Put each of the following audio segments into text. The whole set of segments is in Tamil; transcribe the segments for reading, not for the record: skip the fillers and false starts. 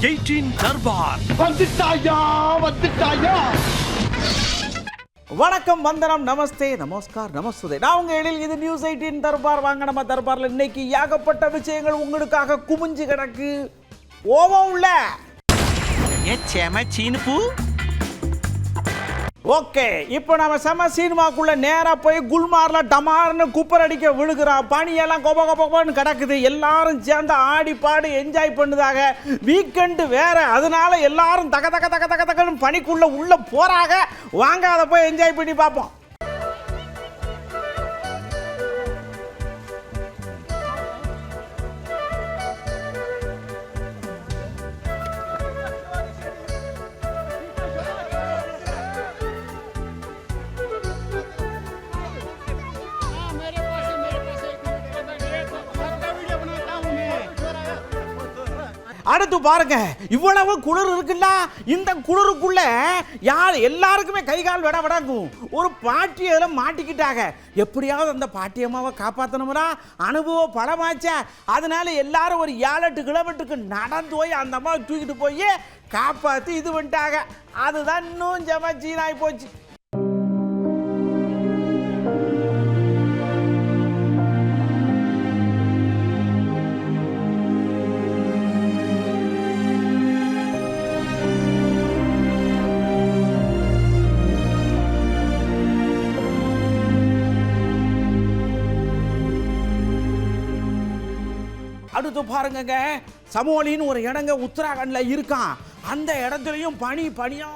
18 தர்பார் வந்துட்டாயா. வணக்கம், வந்தனம், நமஸ்தே, நமஸ்கார், நமஸ்தே. நான் உங்க எழில். இது நியூஸ் 18 தர்பார். வாங்க நம்ம தர்பார்ல இன்னைக்கு ஏகப்பட்ட விஷயங்கள் உங்களுக்காக குமிஞ்சு கிடக்கு. ஓவம் உள்ள சீனுப்பு. ஓகே, இப்போ நம்ம செம சினிமாக்குள்ள நேரா போய் குல்மார்ல டமார்னு குப்பர் அடிக்க விழுகிறான். பனியெல்லாம் கொப்பன்னு கிடக்குது. எல்லாரும் சேர்ந்து ஆடி பாடி என்ஜாய் பண்ணுதாக. வீக்கெண்டு வேற, அதனால எல்லாரும் தக தக தக தக தகன்னு பனிக்குள்ள உள்ள போறாங்க. வாங்க அதை போய் என்ஜாய் பண்ணி பார்ப்போம். அடுத்து பாருங்க, இவ்வளவு குளிர் இருக்குல்ல, இந்த குளிருக்குள்ள எல்லாருக்குமே கை கால் விட விடங்கும். ஒரு பாட்டி அதில் மாட்டிக்கிட்டாங்க. எப்படியாவது அந்த பாட்டியம்மாவை காப்பாற்றணும்னா அனுபவம் பலமாச்சா. அதனால எல்லாரும் ஒரு 7-8 கிலோமீட்டருக்கு நடந்து போய் அந்த அம்மாவை தூக்கிட்டு போய் காப்பாற்றி இது பண்ணிட்டாங்க. அதுதான் இன்னும் ஜமச்சீனாய் போச்சு. அடுத்து பாருங்க, சமோலின்னு ஒரு இடங்க உத்தராகண்டில் இருக்கான். அந்த இடத்துலையும் பனியா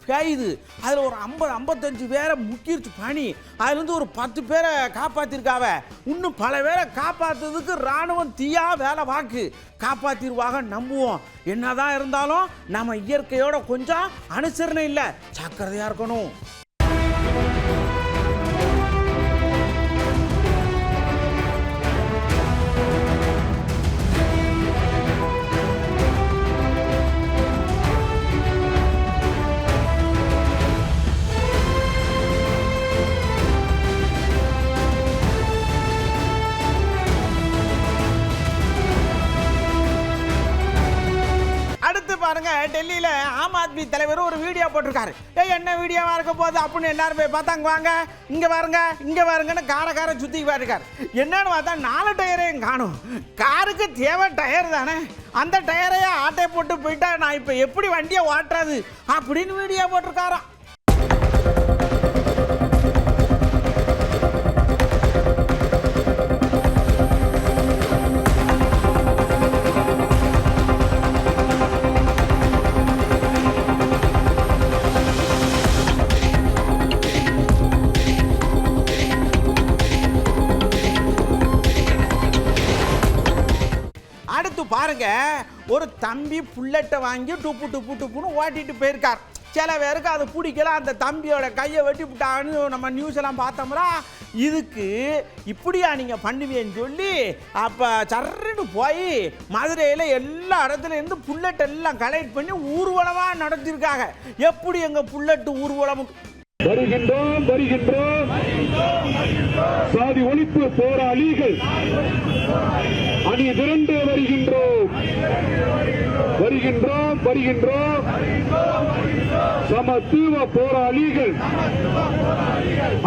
பெய்யுது. அதில் ஒரு 50-55 பேரை முக்கிருச்சு பனி. அதுலேருந்து ஒரு 10 பேரை காப்பாற்றிருக்காவ. இன்னும் பல பேரை காப்பாற்றுறதுக்கு இராணுவம் தீயா வேலை வாக்கு. காப்பாற்றிடுவாங்க நம்புவோம். என்னதான் இருந்தாலும் நம்ம இயற்கையோட கொஞ்சம் அனுசரணை இல்லை, ஜாக்கிரதையாக இருக்கணும். பாருங்க, டெல்லியில ஆம் ஆத்மி தலைவர் ஒரு வீடியோ போட்டிருக்காரு. என்ன வீடியோவா இருக்க போகுது அப்படின்னு எல்லாரும் போய் பார்த்தாங்க. வாங்க இங்க பாருங்கன்னு கார சுத்தி பாருக்காரு. என்னன்னு பார்த்தா 4 டயரையும் காணும். காருக்கு தேவை டயர் தானே, அந்த டயரையே ஆட்டை போட்டு போயிட்டா நான் இப்ப எப்படி வண்டியை ஓட்டுறது அப்படின்னு வீடியோ போட்டிருக்காராம். பாருங்க, ஒரு தம்பி புல்லட்டை வாங்கி டுப்புன்னு ஓட்டிட்டு போயிருக்கார். சில பேருக்கு அது பிடிக்கல. அந்த தம்பியோட கையை வெட்டி விட்டான்னு நம்ம நியூஸ் எல்லாம் பார்த்தோம்னா, இதுக்கு இப்படியா நீங்கள் பண்ணுவீன்னு சொல்லி அப்போ சர்ன்னு போய் மதுரையில் எல்லா இடத்துல இருந்து புல்லட் எல்லாம் கலெக்ட் பண்ணி ஊர்வலமாக நடத்திருக்காங்க. எப்படி எங்கள் புல்லட்டு ஊர்வலம் வருகின்றோம் சாதி ஒழிப்பு போராளிகள் அணி திரண்டு வருகின்றோம் சமத்துவ போராளிகள்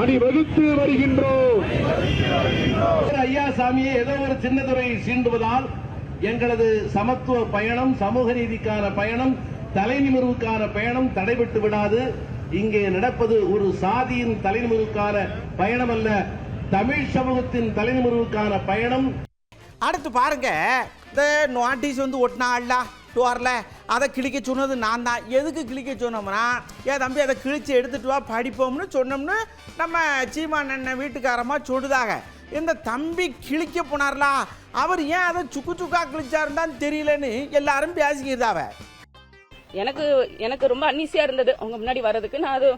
அணி வகுத்து வருகின்றோம். ஐயா சாமியை ஏதோ ஒரு சின்னதுரையை சீண்டுவதால் எங்களது சமத்துவ பயணம், சமூக நீதிக்கான பயணம், தலைநிமிர்வுக்கான பயணம் தடைபட்டு விடாது. இங்கே நடப்பது ஒரு சாதியின் தலைநிமிர்வுக்கான பயணம் அல்ல, தமிழ் சமூகத்தின் தலைநிமிர்வுக்கான பயணம். அடுத்து பாருங்க, இந்த நோட்டீஸ் வந்து ஒட்டினா டோரில் அதை கிழிக்க சொன்னது நான் தான். எதுக்கு கிழிக்க சொன்னோம்னா, ஏன் தம்பி அதை கிழிச்சு எடுத்துட்டு வா படிப்போம்னு சொன்னோம்னு நம்ம சீமான் அண்ணன் வீட்டுக்காரமா சொல்லுதாக. இந்த தம்பி கிழிக்க போனார்ல, அவர் ஏன் அதை சுக்கா கிழிச்சாருன்னு தெரியலன்னு எல்லாரும் பேசிக்கிறதாவ. எனக்கு ரொம்ப அன்னீசியா இருந்தது அவங்க முன்னாடி வர்றதுக்கு. நான் அது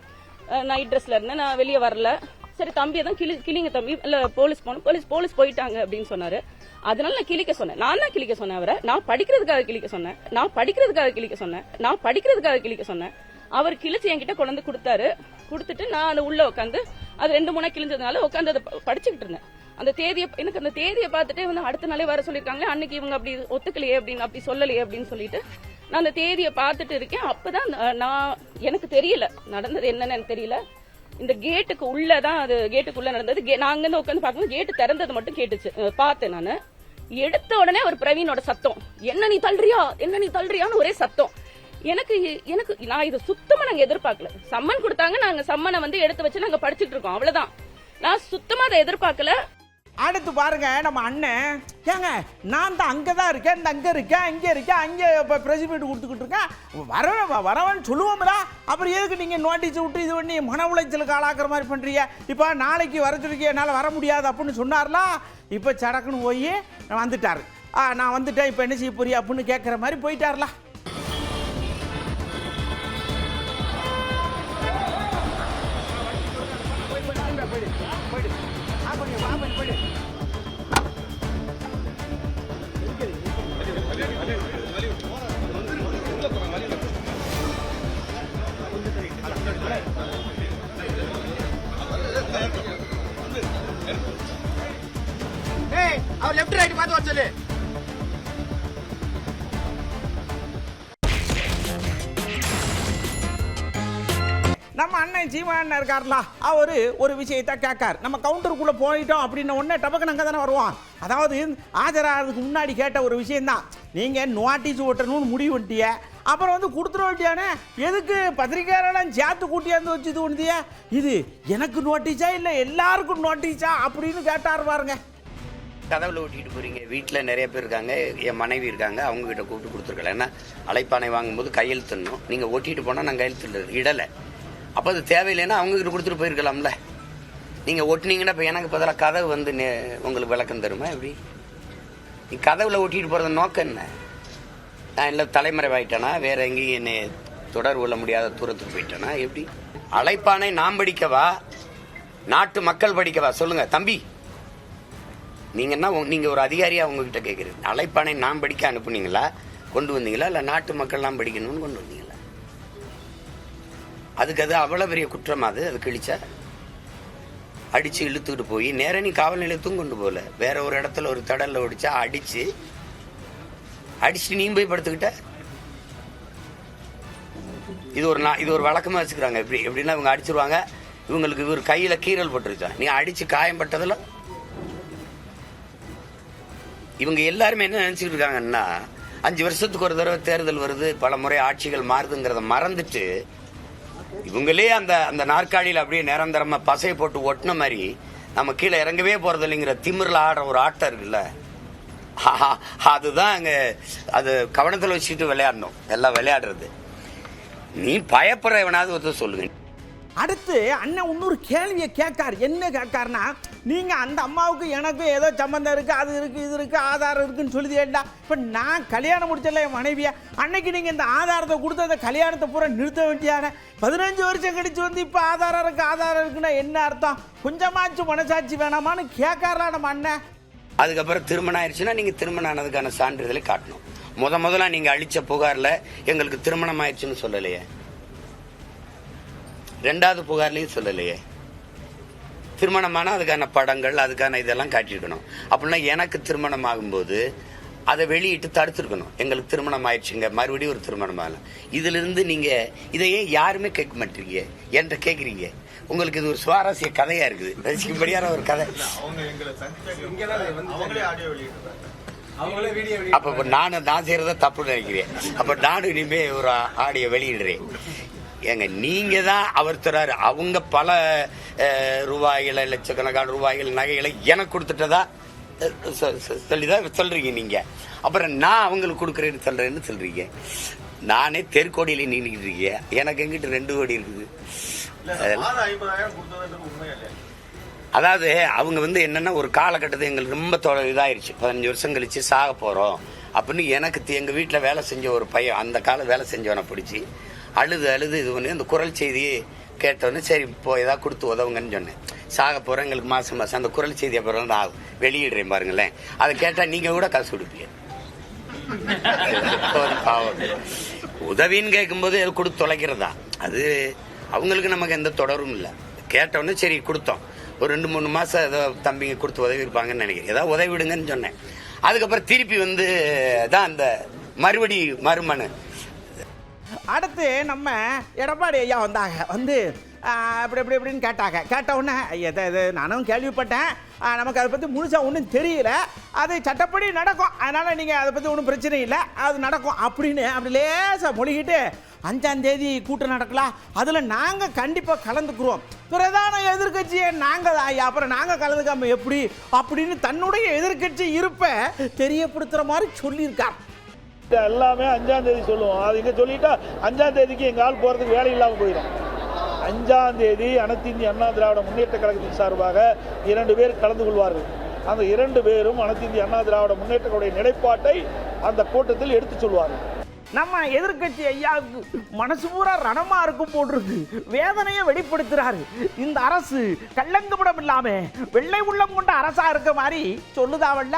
நைட் ட்ரெஸ்ல இருந்தேன், நான் வெளியே வரல. சரி தம்பியை தான் கிளிங்க தம்பி, இல்ல போலீஸ் போனோம், போலீஸ் போயிட்டாங்க அப்படின்னு சொன்னாரு. அதனால நான் கிளிக்க சொன்னேன். நான் தான் கிளிக்க சொன்னேன் அவரை. நான் படிக்கிறதுக்காக கிளிக்க சொன்னேன். அவர் கிழிச்சு என்கிட்ட கொண்டு வந்து கொடுத்தாரு. கொடுத்துட்டு நான் அதை உள்ள உட்காந்து அது 2-3 கிழிஞ்சதுனால உட்காந்து அதை படிச்சுக்கிட்டு இருந்தேன். அந்த தேதியை எனக்கு அந்த தேதியை பார்த்துட்டு வந்து அடுத்த நாளே வர சொல்லியிருக்காங்களே, அன்னைக்கு இவங்க அப்படி ஒத்துக்கலையே அப்படின்னு அப்படி சொல்லலையே அப்படின்னு சொல்லிட்டு நான் அந்த தேதியை பார்த்துட்டு இருக்கேன். அப்பதான் நான் எனக்கு தெரியல நடந்தது என்னன்னு எனக்கு தெரியல. இந்த கேட்டுக்கு உள்ளதான் அது கேட்டுக்குள்ள நடந்தது. நான் அங்கிருந்து உட்காந்து பார்க்கும்போது கேட்டு திறந்தது மட்டும் கேட்டுச்சு. பார்த்தேன் நான். எடுத்த உடனே ஒரு பிரவீனோட சத்தம், என்ன நீ தள்ளுறியான்னு ஒரே சத்தம். எனக்கு நான் இது சுத்தமா நாங்க எதிர்பார்க்கல. சம்மன் கொடுத்தாங்க, நாங்க சம்மனை வந்து எடுத்து வச்சு நாங்க படிச்சுட்டு இருக்கோம், அவ்வளவுதான். நான் சுத்தமா அதை எதிர்பார்க்கல. அடுத்து பாருங்க நம்ம அண்ணன், ஏங்க நான் தான் அங்கதான் இருக்கேன், அங்க இருக்கேன், அங்கே பிரசிடென்ட் கொடுத்துக்கிட்டு இருக்கேன், வரவன் சொல்லுவோம்ல, அப்புறம் எதுக்கு நீங்க நோட்டீஸ் விட்டு இது பண்ணி மன உளைச்சலுக்கு ஆளாக்குற மாதிரி பண்றீங்க? இப்ப நாளைக்கு வர சொல்லிருக்கேன், என்னால வர முடியாது அப்படின்னு சொன்னார்ல, இப்ப சடக்குன்னு போய் வந்துட்டாரு. நான் வந்துட்டேன், இப்ப என்ன செய்ய போறியா அப்படின்னு கேட்கிற மாதிரி போயிட்டார்ல. அவர் லெஃப்ட் ரைட் பார்த்து வர சொல்லு. நம்ம அண்ணன் சீமான் இருக்கார்ல, அவரு ஒரு விஷயத்தை கேட்கார். நம்ம கவுண்டருக்குள்ள போயிட்டோம் அப்படின்ன உடனே டபக்குன்னு அங்கே தானே வருவான். அதாவது ஆஜராகிறதுக்கு முன்னாடி கேட்ட ஒரு விஷயம்தான், நீங்க நோட்டீஸ் ஓட்டணும்னு முடிவு பண்ணிட்டிய, அப்புறம் வந்து கொடுத்துட வேண்டியானே, எதுக்கு பத்திரிகையாளெல்லாம் சேர்த்து கூட்டியாந்து வச்சு இது பண்ணிய, இது எனக்கு நோட்டீஸா இல்லை எல்லாருக்கும் நோட்டீஸா அப்படின்னு கேட்டார் பாருங்க. கதவுல ஓட்டிட்டு போறீங்க, வீட்டில் நிறைய பேர் இருக்காங்க, என் மனைவி இருக்காங்க, அவங்க கிட்ட கூப்பிட்டு கொடுத்துருக்கல. ஏன்னா அழைப்பானை வாங்கும்போது கையெழுத்துணும், நீங்க ஓட்டிட்டு போனா நான் கையெழுத்து இடலை, அப்போ அது தேவையில்லைன்னா அவங்க கிட்ட கொடுத்துட்டு போயிருக்கலாம்ல. நீங்க ஒட்டினீங்கன்னா இப்போ எனக்கு பதிலாக கதவு வந்து உங்களுக்கு விளக்கம் தருமா? எப்படி நீ கதவுல ஓட்டிட்டு போறது நோக்கம் என்ன? நான் இல்லை தலைமறைவாயிட்டேனா, வேற எங்கேயும் என்னை தொடர்பு கொள்ள முடியாத தூரத்துக்கு போயிட்டேனா? எப்படி அழைப்பானை நான் படிக்கவா, நாட்டு மக்கள் படிக்கவா? சொல்லுங்க தம்பி, நீங்க ஒரு அதிகாரியா உங்ககிட்ட கேட்குறீங்க, அழைப்பானை நான் படிக்க அனுப்புனீங்களா, கொண்டு வந்தீங்களா, இல்லை நாட்டு மக்கள்லாம் படிக்கணும்னு கொண்டு வந்தீங்களா? அதுக்கு அது அவ்வளவு பெரிய குற்றம். அது கிழிச்சா அடிச்சு இழுத்துக்கிட்டு போய் நேர நீ காவல் நிலையத்தும் கொண்டு போகல, வேற ஒரு இடத்துல ஒரு தடல்ல ஒடிச்சா அடிச்சு நீ போய் படுத்துக்கிட்ட. இது ஒரு வழக்கமா வச்சுக்கிறாங்க. எப்படின்னா இவங்க அடிச்சிருவாங்க, இவங்களுக்கு இவர் கையில கீறல் பட்டுருச்சா, நீ அடிச்சு காயம்பட்டதுல இவங்க எல்லாருமே என்ன நினைச்சுட்டு இருக்காங்கன்னா, 5 வருஷத்துக்கு ஒரு தடவை தேர்தல் வருது, பல முறை ஆட்சிகள் மாறுதுங்கிறத மறந்துட்டு இவங்களே அந்த நாற்காலியில் அப்படியே நிரந்தரமா பசையை போட்டு ஒட்டின மாதிரி நம்ம கீழே இறங்கவே போறது இல்லைங்கிற திமிரில் ஆடுற ஒரு ஆட்டம் இருக்குல்ல, அதுதான் அங்க அது கவனத்தில் வச்சுட்டு விளையாடணும். எல்லாம் விளையாடுறது. நீ பயப்படுறவனாவது ஒருத்தர் சொல்லுங்க. அடுத்து அண்ணன் இன்னொரு கேள்வியை கேட்கார். என்ன கேட்காருன்னா, நீங்க அந்த அம்மாவுக்கு எனக்கு ஏதோ சம்பந்தம் இருக்கு, அது இருக்கு, இது இருக்கு, ஆதாரம் இருக்குன்னு சொல்லுதேடா. இப்ப நான் கல்யாணம் முடிச்சல என் மனைவியா, அன்னைக்கு நீங்க இந்த ஆதாரத்தை கொடுத்து அந்த கல்யாணத்தை பூரா நிறுத்த வேண்டியான 15 வருஷம் கழிச்சு வந்து இப்ப ஆதாரம் இருக்குன்னா என்ன அர்த்தம்? கொஞ்சமாச்சும் மனசாட்சி வேணாமான்னு கேட்காரா நம்ம அண்ணன். அதுக்கப்புறம் திருமணம் ஆயிடுச்சுன்னா நீங்க திருமணம் ஆனதுக்கான சான்றிதழை காட்டணும். முதல்ல நீங்க அளிச்ச புகார்ல எங்களுக்கு திருமணம் ஆயிடுச்சுன்னு சொல்லலையே, 2வது புகார்லையும் சொல்லலையே. திருமணமான அதுக்கான படங்கள், அதுக்கான இதெல்லாம் காட்டியிருக்கணும். அப்படின்னா எனக்கு திருமணம் ஆகும்போது அதை வெளியிட்டு தடுத்துருக்கணும், எங்களுக்கு திருமணம் ஆயிடுச்சுங்க, மறுபடியும் ஒரு திருமணம் ஆகலாம். இதுல இருந்து நீங்க இதையே யாருமே கேட்க மாட்டீங்க, என்கிட்ட கேட்குறீங்க. உங்களுக்கு இது ஒரு சுவாரஸ்ய கதையா இருக்குது, ரசிக்கும்படியான ஒரு கதை. அப்ப நான் செய்யறத தப்பு நினைக்கிறேன். அப்ப நானும் இனிமே ஒரு ஆடியோ வெளியிடுறேன். ஏங்க நீங்க தான் அவர் தராரு, அவங்க பல ரூபாய்களை, லட்சக்கணக்கான ரூபாய்கள் நகைகளை எனக்கு கொடுத்துட்டதா சொல்லிதான் சொல்றீங்க நீங்க. அப்புறம் நான் அவங்களுக்கு கொடுக்குறேன்னு சொல்றீங்க. நானே தெற்கோடியில நின்றுக்கிட்டு இருக்கேன், எனக்கு எங்கிட்ட 2 கோடி இருக்குது. அதாவது அவங்க வந்து என்னன்னா ஒரு காலகட்டத்தை எங்களுக்கு ரொம்ப இதாயிருச்சு, 15 வருஷம் கழிச்சு சாக போறோம் அப்படின்னு எனக்கு எங்க வீட்டுல வேலை செஞ்ச ஒரு பையன், அந்த காலம் வேலை செஞ்சவனை பிடிச்சி அழுது இது பண்ணி அந்த குரல் செய்தியை கேட்டோன்னு, சரி இப்போ ஏதாவது கொடுத்து உதவுங்கன்னு சொன்னேன். சாக போறேன், எங்களுக்கு மாசம் அந்த குரல் செய்தி அப்புறம் நான் வெளியிடுறேன் பாருங்களேன். அதை கேட்டா நீங்க கூட காசு கொடுப்பீங்க. உதவின்னு கேட்கும்போது கொடுத்து தொலைக்கிறதா, அது அவங்களுக்கு நமக்கு எந்த தொடரும் இல்லை. கேட்டோன்னு சரி கொடுத்தோம், ஒரு 2-3 மாசம் ஏதோ தம்பிங்க கொடுத்து உதவி இருப்பாங்கன்னு நினைக்கிறேன், ஏதாவது உதவி விடுங்கன்னு சொன்னேன். அதுக்கப்புறம் திருப்பி வந்து தான் அந்த மறுமனு அடுத்து நம்ம எடப்பாடி ஐயா வந்தாங்க, வந்து இப்படின்னு கேட்டாங்க. கேட்ட உடனே இது நானும் கேள்விப்பட்டேன், நமக்கு அதை பற்றி முழுசாக ஒன்றும் தெரியல, அது சட்டப்படி நடக்கும், அதனால் நீங்கள் அதை பற்றி ஒன்றும் பிரச்சனை இல்லை, அது நடக்கும் அப்படின்னு அப்படி லேசாக மொழிகிட்டு 5ஆம் தேதி கூட்டம் நடக்கலாம், அதில் நாங்கள் கண்டிப்பாக கலந்துக்குறோம், பிரதான எதிர்கட்சியை நாங்கள் ஐயா, அப்புறம் நாங்கள் கலந்துக்காம எப்படி அப்படின்னு தன்னுடைய எதிர்கட்சி இருப்பை தெரியப்படுத்துகிற மாதிரி சொல்லியிருக்கார். எல்லாமே 5ஆம் தேதி சொல்லுவோம், அது இங்கே சொல்லிட்டா 5ஆம் தேதிக்கு எங்கள் ஆள் போகிறதுக்கு வேலை இல்லாமல் போயிடும். 5ஆம் தேதி அனைத்து இந்திய அண்ணா திராவிட முன்னேற்ற கழகத்தின் சார்பாக 2 பேர் கலந்து கொள்வார்கள். அந்த 2 பேரும் அனைத்து இந்திய அண்ணா திராவிட முன்னேற்ற கழக நிலைப்பாட்டை அந்த கூட்டத்தில் எடுத்து சொல்வார்கள். நம்ம எதிர்கட்சி ஐயாவுக்கு மனசு பூரா ரணமா இருக்கும் போட்டிருக்கு, வேதனையை வெளிப்படுத்துறாரு. இந்த அரசு கள்ளங்கபடம் இல்லாம வெள்ளை உள்ளம் கொண்ட அரசா இருக்க மாதிரி சொல்லுதாவல்ல.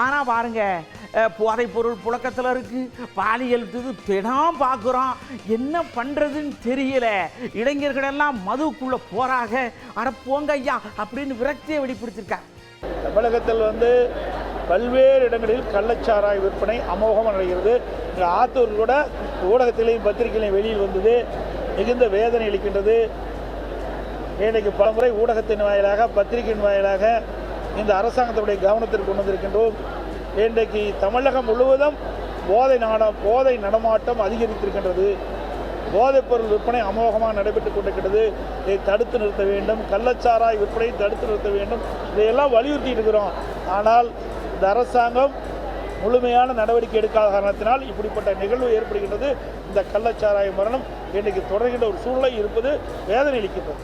ஆனா பாருங்க, போதைப் பொருள் புழக்கத்தில் இருக்கு, பாலியல் தினம் பார்க்குறோம், என்ன பண்றதுன்னு தெரியல, இளைஞர்கள் எல்லாம் மதுக்குள்ள போறாங்க, அட போங்க ஐயா அப்படின்னு விரக்தியை வெளிப்படுத்திருக்காங்க. தமிழகத்தில் பல்வேறு இடங்களில் கள்ளச்சாராய விற்பனை அமோகமாக நடக்கிறது. இங்கே ஆத்தூர் கூட ஊடகத்திலையும் பத்திரிகையிலையும் வெளியில் வந்தது, மிகுந்த வேதனை அளிக்கின்றது. இன்றைக்கு பலமுறை ஊடகத்தின் வாயிலாக பத்திரிகையின் வாயிலாக இந்த அரசாங்கத்துடைய கவனத்திற்கு கொண்டு வந்திருக்கின்றோம். இன்றைக்கு தமிழகம் முழுவதும் போதை நடமாட்டம் அதிகரித்திருக்கின்றது. போதைப் பொருள் விற்பனை அமோகமாக நடைபெற்றுக் கொண்டிருக்கிறது. இதை தடுத்து நிறுத்த வேண்டும், கள்ளச்சாராய விற்பனையை தடுத்து நிறுத்த வேண்டும், இதையெல்லாம் வலியுறுத்தி இருக்கிறோம். ஆனால் இந்த அரசாங்கம் முழுமையான நடவடிக்கை எடுக்காத காரணத்தினால் இப்படிப்பட்ட நிகழ்வு ஏற்படுகின்றது. இந்த கள்ளச்சாராய மரணம் இன்றைக்கு தொடர்கின்ற ஒரு சூழ்நிலை இருப்பது வேதனை அளிக்கின்றது.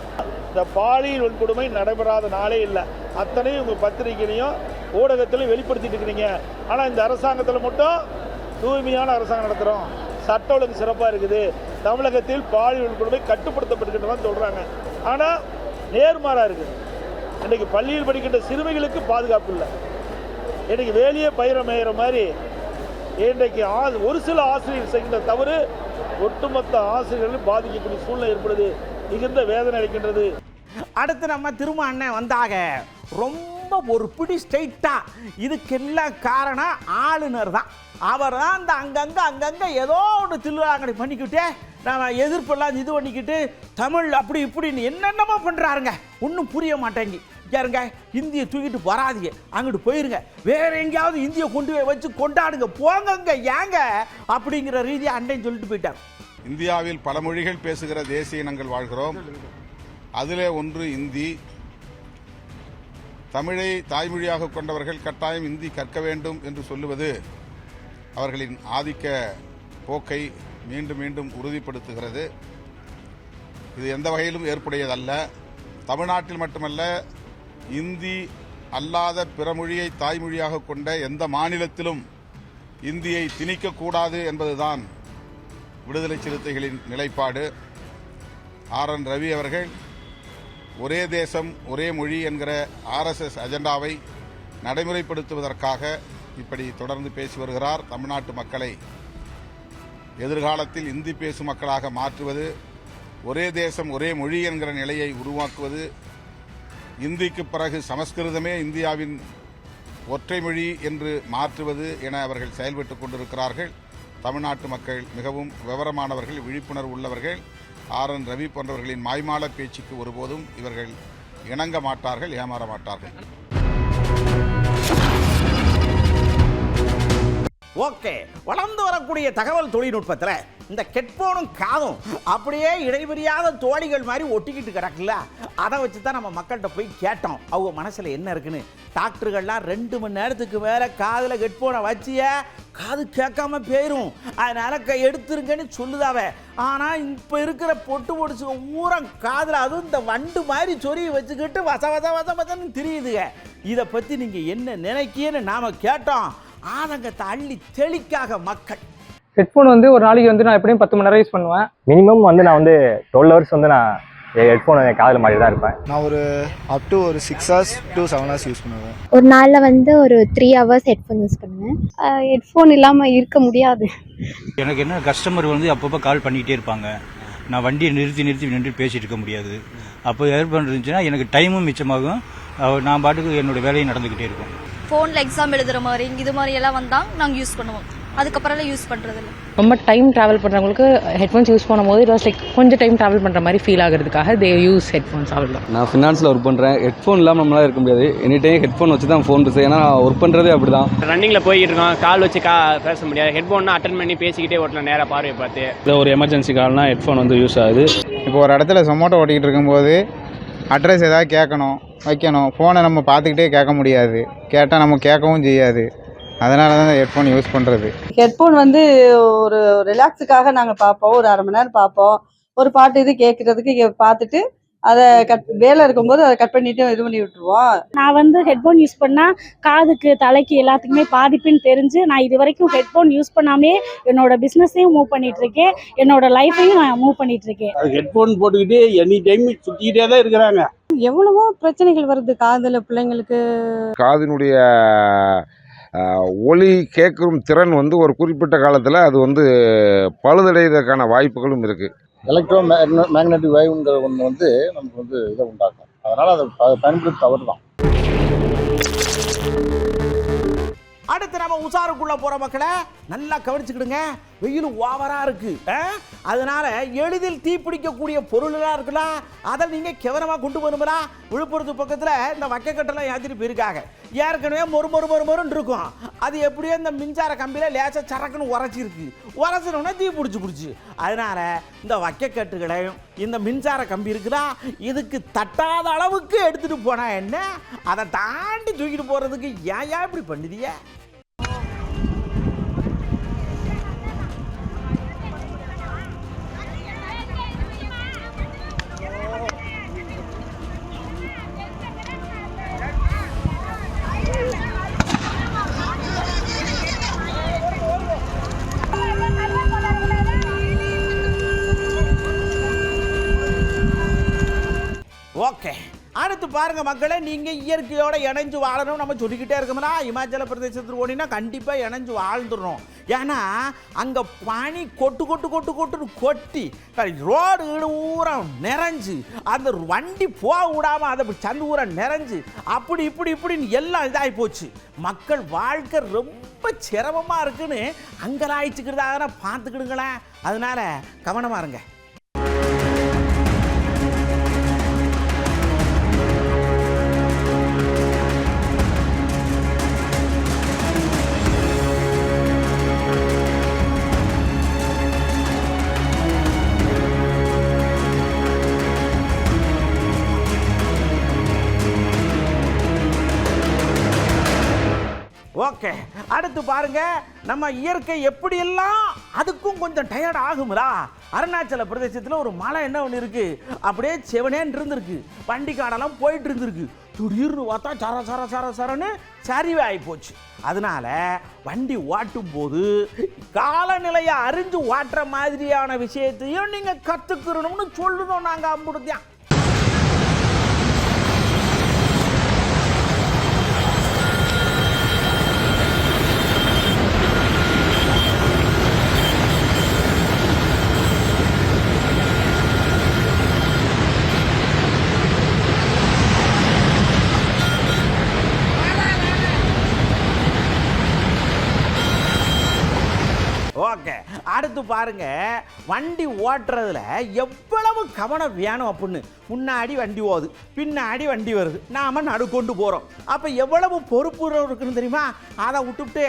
இந்த பாலியல் வன்கொடுமை நடைபெறாத நாளே இல்லை, அத்தனையும் உங்கள் பத்திரிகையிலையும் ஊடகத்திலையும் வெளிப்படுத்திட்டு இருக்கிறீங்க. ஆனால் இந்த அரசாங்கத்தில் மட்டும் தூய்மையான அரசாங்கம் நடத்துகிறோம், சட்ட ஒழுங்கு சிறப்பாக இருக்குது, தமிழகத்தில் பாலியல் வன்கொடுமை கட்டுப்படுத்தப்பட்டுக்கிட்டதான் சொல்கிறாங்க. ஆனால் நேர்மாறாக இருக்குது. இன்றைக்கு பள்ளியில் படிக்கின்ற சிறுமிகளுக்கு பாதுகாப்பு இல்லை. இன்றைக்கு வேலையே பயிர மேயிற மாதிரி இன்றைக்கு ஒரு சில ஆசிரியர் செய்கின்ற தவறு ஒட்டுமொத்த ஆசிரியர்களும் பாதிக்கக்கூடிய சூழ்நிலை ஏற்படுது, மிகுந்த வேதனை அளிக்கின்றது. அடுத்து நம்ம திரும்ப அண்ணன் வந்தாக, ரொம்ப ஒரு பிடி ஸ்ட்ரைட்டா, இதுக்கெல்லாம் காரணம் ஆளுநர் தான். அவர் தான் இந்த அங்கங்கே ஏதோ ஒன்று தில்லுவாங்கடி பண்ணிக்கிட்டே நம்ம எதிர்ப்பெல்லாம் இது பண்ணிக்கிட்டு தமிழ் அப்படி இப்படின்னு என்னென்னமோ பண்ணுறாருங்க, ஒன்றும் புரிய மாட்டேங்கி. யாருங்க இந்தியை தூக்கிட்டு வராதிங்க, அங்கிட்டு போயிருங்க, வேற எங்கேயாவது இந்தியை கொண்டு போய் வச்சு கொண்டாடுங்க, போங்கங்க ஏங்க அப்படிங்கிற ரீதியை அண்டைன்னு சொல்லிட்டு போயிட்டார். இந்தியாவில் பல மொழிகள் பேசுகிற தேசிய இனங்கள் வாழ்கிறோம், அதிலே ஒன்று இந்தி. தமிழை தாய்மொழியாக கொண்டவர்கள் கட்டாயம் இந்தி கற்க வேண்டும் என்று சொல்லுவது அவர்களின் ஆதிக்க போக்கை மீண்டும் மீண்டும் உறுதிப்படுத்துகிறது. இது எந்த வகையிலும் ஏற்புடையதல்ல. தமிழ்நாட்டில் மட்டுமல்ல, இந்தி அல்லாத பிற மொழியை தாய்மொழியாக கொண்ட எந்த மாநிலத்திலும் இந்தியை திணிக்கக்கூடாது என்பதுதான் விடுதலை சிறுத்தைகளின் நிலைப்பாடு. RN ரவி அவர்கள் ஒரே தேசம் ஒரே மொழி என்கிற RSS அஜெண்டாவை நடைமுறைப்படுத்துவதற்காக இப்படி தொடர்ந்து பேசி வருகிறார். தமிழ்நாட்டு மக்களை எதிர்காலத்தில் இந்தி பேசும் மக்களாக மாற்றுவது, ஒரே தேசம் ஒரே மொழி என்கிற நிலையை உருவாக்குவது, இந்திக்கு பிறகு சமஸ்கிருதமே இந்தியாவின் ஒற்றை மொழி என்று மாற்றுவது என அவர்கள் செயல்பட்டுக் கொண்டிருக்கிறார்கள். தமிழ்நாட்டு மக்கள் மிகவும் விவரமானவர்கள், விழிப்புணர்வு உள்ளவர்கள். RN ரவி போன்றவர்களின் மாய்மால பேச்சுக்கு ஒருபோதும் இவர்கள் இணங்க மாட்டார்கள், ஏமாற மாட்டார்கள். ஓகே, வளர்ந்து வரக்கூடிய தகவல் தொழில்நுட்பத்தில் இந்த ஹெட்போனும் காதும் அப்படியே இடைவெளியாத தோழிகள் மாதிரி ஒட்டிக்கிட்டு கிடக்குல்ல, அதை வச்சு தான் நம்ம மக்கள்கிட்ட போய் கேட்டோம் அவங்க மனசில் என்ன இருக்குன்னு. டாக்டர்கள்லாம் 2 மணி நேரத்துக்கு மேலே காதில் ஹெட்போனை வச்சிய காது கேட்காம போயிடும், அதனால எடுத்துருங்கன்னு சொல்லுதாவ. ஆனால் இப்போ இருக்கிற பொட்டு பொடிச்சு ஊரம் காதில், அதுவும் இந்த வண்டு மாதிரி சொருகி வச்சுக்கிட்டு வசன்னு தெரியுதுங்க. இதை பற்றி நீங்கள் என்ன நினைக்கின்னு நாம் கேட்டோம். ஆதங்கத்தை அள்ளி தெளிக்காக மக்கள். ஹெட்ஃபோன் ஒரு நாளைக்கு நான் எப்படியும் 10 மணி நேரம் யூஸ் பண்ணுவேன். மினிமம் நான் 12 ஹவர்ஸ் நான் ஹெட்ஃபோன் காதில் மாட்டி தான் இருப்பேன். நான் ஒரு அப் டு ஒரு 6 hours to 7 hours யூஸ் பண்ணுவேன். ஒரு நாளில் ஒரு 3 hours ஹெட்ஃபோன் யூஸ் பண்ணுவேன். ஹெட்ஃபோன் இல்லாமல் இருக்க முடியாது. எனக்கு என்ன, கஸ்டமர் அப்பப்போ கால் பண்ணிக்கிட்டே இருப்பாங்க, நான் வண்டியை நிறுத்தி பேசிட்டு இருக்க முடியாது. அப்போ ஏர்போன் இருந்துச்சுன்னா எனக்கு டைமும் மிச்சமாகும், நான் பாட்டுக்கு என்னோட வேலையும் நடந்துக்கிட்டே இருக்கும். ஃபோனில் எக்ஸாம் எழுதுகிற மாதிரி இது மாதிரி எல்லாம் வந்தால் நாங்கள் யூஸ் பண்ணுவோம். அதுக்கப்புறம் யூஸ் பண்ணுறது இல்லை. ரொம்ப டைம் ட்ராவல் பண்ணுறவங்களுக்கு ஹெட்ஃபோன்ஸ் யூஸ் பண்ணும்போது இட் வாஸ் லைக் கொஞ்சம் டைம் ட்ராவல் பண்ணுற மாதிரி ஃபீல் ஆகிறதுக்காக தே யூஸ் ஹெட்ஃபோன்ஸ். அவ்வளோ. நான் ஃபினான்ஸில் ஒர்க் பண்ணுறேன். ஹெட்ஃபோன் இல்லாமல் நம்மளால இருக்க முடியாது. எனி டைம் ஹெட்ஃபோன் வச்சு தான் ஃபோன் பேசுவேன். ஏன்னா ஒர்க் பண்ணுறதே அப்படி தான். ரன்னிங்கில் போய்கிட்டு இருக்கோம், கால் வச்சு பேச முடியாது. ஹெட்ஃபோன்னா அட்டன் பண்ணி பேசிக்கிட்டே ஓட்டலாம், நேராக பார்வை பார்த்து. இல்லை ஒரு எமர்ஜென்சி கால்னா ஹெட்ஃபோன் வந்து யூஸ் ஆகுது. இப்போ ஒரு இடத்துல சொமோட்டோ ஓட்டிக்கிட்டு இருக்கும்போது அட்ரஸ் ஏதாவது கேட்கணும் வைக்கணும், ஃபோனை நம்ம பார்த்துக்கிட்டே கேட்க முடியாது, கேட்டால் நம்ம கேட்கவும் செய்யாது. அதனால தான் ஹெட்ஃபோன் யூஸ் பண்ணுறது. ஹெட்ஃபோன் வந்து ஒரு ரிலாக்ஸுக்காக நாங்கள் பார்ப்போம், ஒரு அரை மணி நேரம் பார்ப்போம். ஒரு பாட்டு இது கேட்குறதுக்கு பார்த்துட்டு அதை வேலை இருக்கும்போது அதை கட் பண்ணிட்டு இது பண்ணி விட்டுருவோம். நான் வந்து ஹெட்ஃபோன் யூஸ் பண்ணால் காதுக்கு தலைக்கு எல்லாத்துக்குமே பாதிப்புன்னு தெரிஞ்சு நான் இது வரைக்கும் ஹெட்ஃபோன் யூஸ் பண்ணாமே என்னோட பிஸ்னஸையும் மூவ் பண்ணிட்டு இருக்கேன், என்னோட லைஃபையும் நான் மூவ் பண்ணிட்டு இருக்கேன். ஹெட்ஃபோன் போட்டுக்கிட்டு எனி டைம் சுற்றிக்கிட்டே தான் இருக்கிறாங்க. எவ்வளவோ பிரச்சனைகள் வருது காதில் பிள்ளைங்களுக்கு. காதினுடைய ஒலி கேட்கும் திறன் வந்து ஒரு குறிப்பிட்ட காலத்தில் அது வந்து பழுதடைவதற்கான வாய்ப்புகளும் இருக்குது. எலக்ட்ரோ மேக்னெட்டிக் வேவ்ங்கிற ஒன்று வந்து நமக்கு வந்து இதை உண்டாக்கும். அதனால் அதை பயன்படுத்த தவறு தான். அடுத்து நம்ம உசாருக்குள்ள போற மக்களை நல்லா கவனிச்சுக்கிடுங்க. வெயில் ஓவரா இருக்கு, அதனால எளிதில் தீப்பிடிக்கக்கூடிய பொருள்லாம் இருக்கலாம், அதை நீங்க கவனமா கொண்டு போகணும்னா விழுப்புரத்து பக்கத்துல இந்த வக்கக்கட்டெல்லாம் ஏற்றிட்டு போயிருக்காங்க. ஏற்கனவே மொறுன்னு இருக்கும், அது எப்படியோ இந்த மின்சார கம்பியில லேசா சரக்குன்னு உரைச்சினோன்னா தீ பிடிச்சி. அதனால இந்த வக்கக்கட்டுகளையும் இந்த மின்சார கம்பி இருக்குதா இதுக்கு தட்டாத அளவுக்கு எடுத்துட்டு போனா என்ன, அதை தாண்டி தூக்கிட்டு போறதுக்கு ஏன் இப்படி பண்ணுதிய? ஓகே, அடுத்து பாருங்க மக்களே, நீங்க இயற்கையோட இணைஞ்சு வாழணும் நம்ம சொல்லிக்கிட்டே இருக்கோம்னா இமாச்சல பிரதேசத்துக்கு ஓடினா கண்டிப்பா இணைஞ்சு வாழ்ந்துடணும். ஏன்னா அங்க பனி கொட்டுன்னு கொட்டி ரோடு ஊரம் நிறைஞ்சு அந்த வண்டி போக விடாம அதை சந்து ஊரம் நிறைஞ்சு அப்படி இப்படின்னு எல்லாம் இதாகி போச்சு. மக்கள் வாழ்க்கை ரொம்ப சிரமமா இருக்குன்னு அங்கலாய்ச்சிக்கிறதாக பார்த்துக்கிடுங்களேன். அதனால கவனமா இருங்க. ஓகே, அடுத்து பாருங்க நம்ம இயற்கை எப்படியெல்லாம் அதுக்கும் கொஞ்சம் டயர்ட் ஆகும்லா. அருணாச்சல பிரதேசத்தில் ஒரு மலை என்ன ஒன்று இருக்கு, அப்படியே செவனேன்னு இருந்திருக்கு, வண்டி காடெல்லாம் போயிட்டு இருந்திருக்கு. திடீர்னு பார்த்தா சரன்னு சரிவே ஆகி போச்சு. அதனால வண்டி ஓட்டும் போது காலநிலையை அறிஞ்சு ஓட்டுற மாதிரியான விஷயத்தையும் நீங்க கத்துக்கிறணும்னு சொல்லணும். நாங்க அம்புடுத்தியா ஓகே, அடுத்து பாருங்க வண்டி ஓட்டுறதுல எவ்வளவு கவனம் வேணும் அப்படின்னு. முன்னாடி வண்டி போகுது, பின்னாடி வண்டி வருது, நாம நடுக்கொண்டு போறோம். அப்ப எவ்வளவு பொறுப்பு இருக்குன்னு தெரியுமா? அதை விட்டுவிட்டு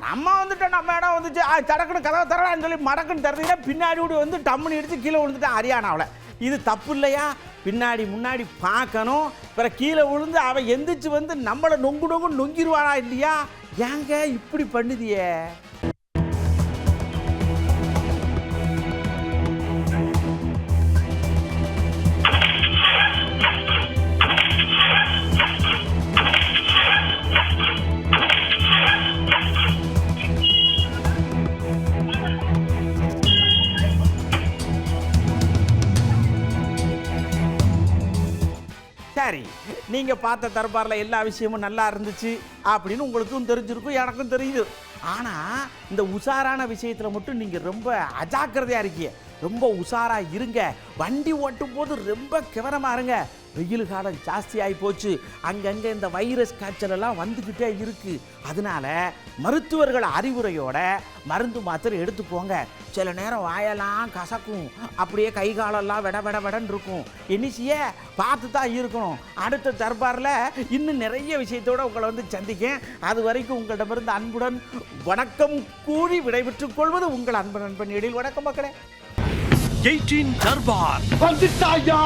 நம்ம வந்துட்டோம், நம்ம இடம் வந்துச்சு, தடக்குன்னு கதவை தரலான்னு சொல்லி மடக்குன்னு தரதுன்னா பின்னாடி ஓடி வந்து டம்முன்னு இடிச்சு கீழே விழுந்துட்டு ஹரியானாவில். இது தப்பு இல்லையா? பின்னாடி முன்னாடி பார்க்கணும். பிற கீழே விழுந்து அவன் எந்திரிச்சு வந்து நம்மளை நொங்கிடுவானா இல்லையா? ஏங்க இப்படி பண்ணுதியே? சரி, நீங்க பார்த்த தர்பாரில் எல்லா விஷயமும் நல்லா இருந்துச்சு அப்படின்னு உங்களுக்கும் தெரிஞ்சிருக்கும், எனக்கும் தெரியுது. ஆனா இந்த உஷாரான விஷயத்துல மட்டும் நீங்க ரொம்ப அஜாக்கிரதையா இருக்கீங்க. ரொம்ப உஷாரா இருங்க, வண்டி ஓட்டும் போது ரொம்ப கவனமா இருங்க. வெயில் காலம் ஜாஸ்தியாகி போச்சு, அங்கங்கே இந்த வைரஸ் காய்ச்சல் எல்லாம் வந்துக்கிட்டே இருக்கு. அதனால மருத்துவர்கள் அறிவுரையோட மருந்து மாத்திரை எடுத்துக்கோங்க. சில நேரம் வாயெல்லாம் கசக்கும், அப்படியே கை காலெல்லாம் விடன்னு இருக்கும். என்னிச்சிய பார்த்து தான் இருக்கணும். அடுத்த தர்பாரில் இன்னும் நிறைய விஷயத்தோடு உங்களை வந்து சந்திக்கேன். அது வரைக்கும் உங்களிடமிருந்து அன்புடன் வணக்கம் கூறி விடைபெற்றுக் கொள்வது உங்கள் அன்பு நண்பன் எழில். வணக்கம் மக்களே. 18 தர்பார் வந்துட்டாயா.